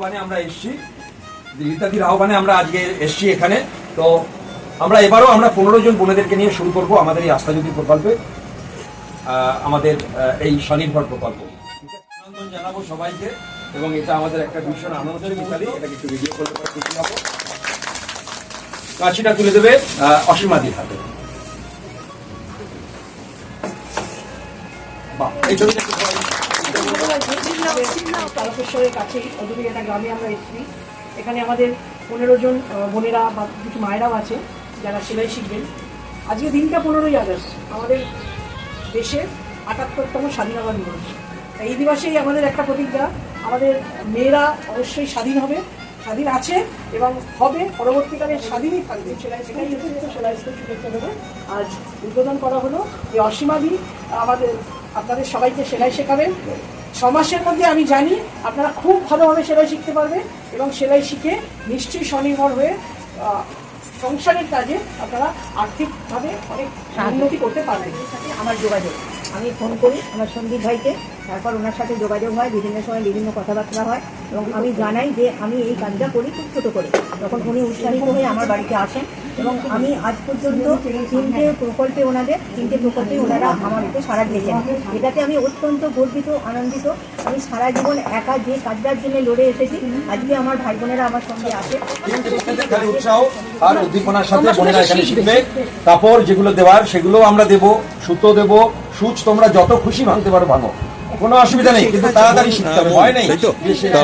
আহ্বানে আমরা এসেছি, রীতাদির আহ্বানে আমরা আজকে এসেছি এখানে। তো আমরা এবারও 15 জন বোনেদেরকে নিয়ে শুরু করব আমাদের এই আস্থাজ্যোতি প্রকল্পে, আমাদের এই স্বনির্ভর প্রকল্প। অভিনন্দন জানাবো সবাইকে, এবং এটা আমাদের একটা ভীষণ আনন্দের মিতালি। এটাকে একটু ভিডিও করলে খুশি হবো। কাছিটা তুলে দেবে অসীমাদির হাতে। বাহ, এই ছবিটা তারকেশ্বরের কাছে অদূরে একটা গ্রামে আমরা এসেছি। এখানে আমাদের 15 জন বোনেরা বা কিছু মায়েরাও আছে যারা সেলাই শিখবেন। আজকে দিনটা 15ই আগস্ট, আমাদের দেশের 78তম স্বাধীনতা দিবস। এই দিবসেই আমাদের একটা প্রতিজ্ঞা, আমাদের মেয়েরা অবশ্যই স্বাধীন হবে, স্বাধীন আছে এবং হবে, পরবর্তীকালে স্বাধীনই থাকবে। সেলাই শুভেচ্ছা দেবে। আজ উদ্বোধন করা হলো এই অসীমাদি আমাদের আপনাদের সবাইকে সেলাই শেখাবেন। 6 মাসের মধ্যে আমি জানি আপনারা খুব ভালোভাবে সেলাই শিখতে পারবেন এবং সেলাই শিখে নিশ্চয়ই স্বনির্ভর হয়ে সংসারের কাজে আপনারা আর্থিকভাবে অনেক উন্নতি করতে পারবেন। সাথে আমার যোগাযোগ, আমি ফোন করি আমার সন্দীপ ভাইকে, তারপর ওনার সাথে যোগাযোগ হয়, বিভিন্ন সময় বিভিন্ন কথাবার্তা হয় এবং আমি জানাই যে আমি এই কাজটা করি খুব ছোটো করে। তখন উনি উৎসাহিত হয়ে আমার বাড়িতে আসেন এবং আমি আজ পর্যন্ত 3টে প্রকল্পে ওনারা আমাকে সাড়া দিয়েছেন। এটাতে আমি অত্যন্ত গর্বিত, আনন্দিত। আমি সারা জীবন একা যে কাজটার জন্য লড়ে এসেছি, আজকে আমার ভাই বোনেরা আমার সঙ্গে আসে। উৎসাহ আর উদ্দীপনার সাথে বোনেরা এখানে শিখবে। কাপড় যেগুলো দেওয়ার সেগুলো আমরা দেবো, সুতো দেবো, সুচ তোমরা যত খুশি ভাঙতে পারো ভাঙো, কোনো অসুবিধা নেই, কিন্তু তাড়াতাড়ি শিখতে হবে, ভয় নেই।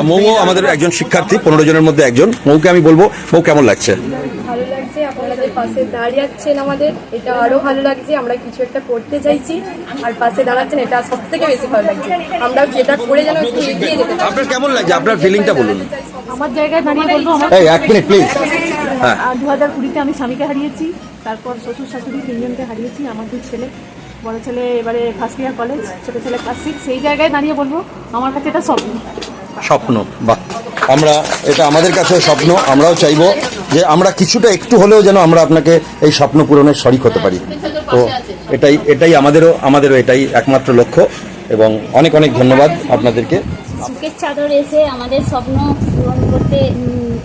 মৌ আমাদের একজন শিক্ষার্থী, 15 জনের মধ্যে একজন। মৌকে আমি বলবো, মৌ কেমন লাগছে? ভালো লাগছে, আপনাদের পাশে দাঁড়িয়েছেন, আমাদের এটা আরো ভালো লাগছে। আমরা কিছু একটা করতে চাইছি আর পাশে দাঁড়াচ্ছেন, এটা সব থেকে বেশি ভালো লাগছে। আমরা যেটা করে যেন একটু এগিয়ে যেতে পারি। আপনার কেমন লাগছে? আপনার ফিলিংটা বলুন। আমার জায়গায় দাঁড়িয়ে বলবো, এই 1 মিনিট প্লিজ। 2020-তে আমি স্বামীকে হারিয়েছি, তারপর শ্বশুর শাশুড়ি 3জনকে হারিয়েছি। আমার 2 ছেলে, বড় ছেলে এবারে ফার্স্ট ইয়ার কলেজ, ছোটো ছেলে ক্লাস 6। সেই জায়গায় দাঁড়িয়ে বলবো আমার কাছে এটা স্বপ্ন। বাহ, আমরা এটা আমাদের কাছেও স্বপ্ন। আমরাও চাইবো যে আমরা কিছুটা একটু হলেও যেন আমরা আপনাকে এই স্বপ্ন পূরণের শরিক হতে পারি। তো এটাই আমাদেরও এটাই একমাত্র লক্ষ্য, এবং অনেক অনেক ধন্যবাদ আপনাদেরকে। সুখের চাদর এসে আমাদের স্বপ্ন পূরণ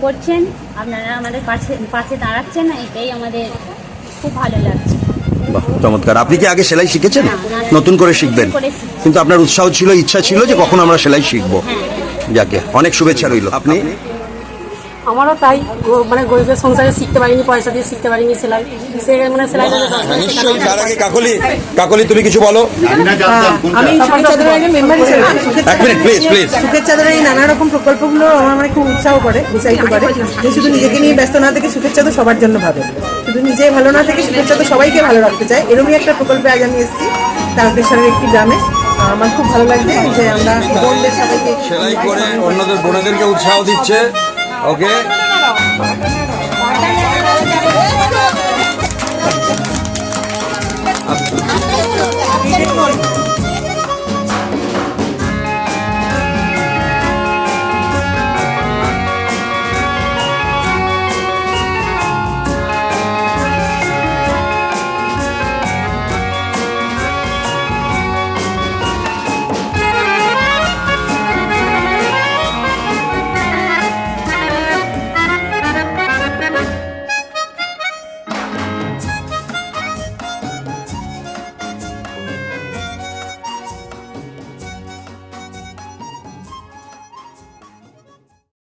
করছেন, আপনারা আমাদের পাশে দাঁড়াচ্ছেন, এটাই আমাদের খুব ভালো লাগছে। বাহ, চমৎকার। আপনি কি আগে সেলাই শিখেছেন? নতুন করে শিখবেন, কিন্তু আপনার উৎসাহ ছিল, ইচ্ছা ছিল যে কখন আমরা সেলাই শিখবো। যাকে অনেক শুভেচ্ছা রইল। আপনি? আমারও তাই, মানে গরিবের সংসারে শিখতে পারিনি, পয়সা দিয়ে শিখতে পারিনি সেলাই। মানে সেলাই নিশ্চয়ই। তার আগে কাকলি তুমি কিছু বলো। আমি সুখের চাদরের আগে মেম্বার হিসেবে 1 মিনিট প্লিজ। সুখের চাদরের এই নানা রকম প্রকল্পগুলো আমার মানে খুব উৎসাহিত করে যে শুধু নিজেকে নিয়ে ব্যস্ত না থেকে সুখের চাদর সবার জন্য ভাবে, শুধু নিজে ভালো না থেকে সুখের চাদর সবাইকে ভালো রাখতে চায়। এরকমই একটা প্রকল্পে আজ আমি এসেছি তারকেশ্বরের একটি গ্রামে। আমার খুব ভালো লাগছে যে আমরা বোনদের সবাইকে সেলাই করে অন্যদের বোনেদেরকে উৎসাহ দিচ্ছে। ওকে।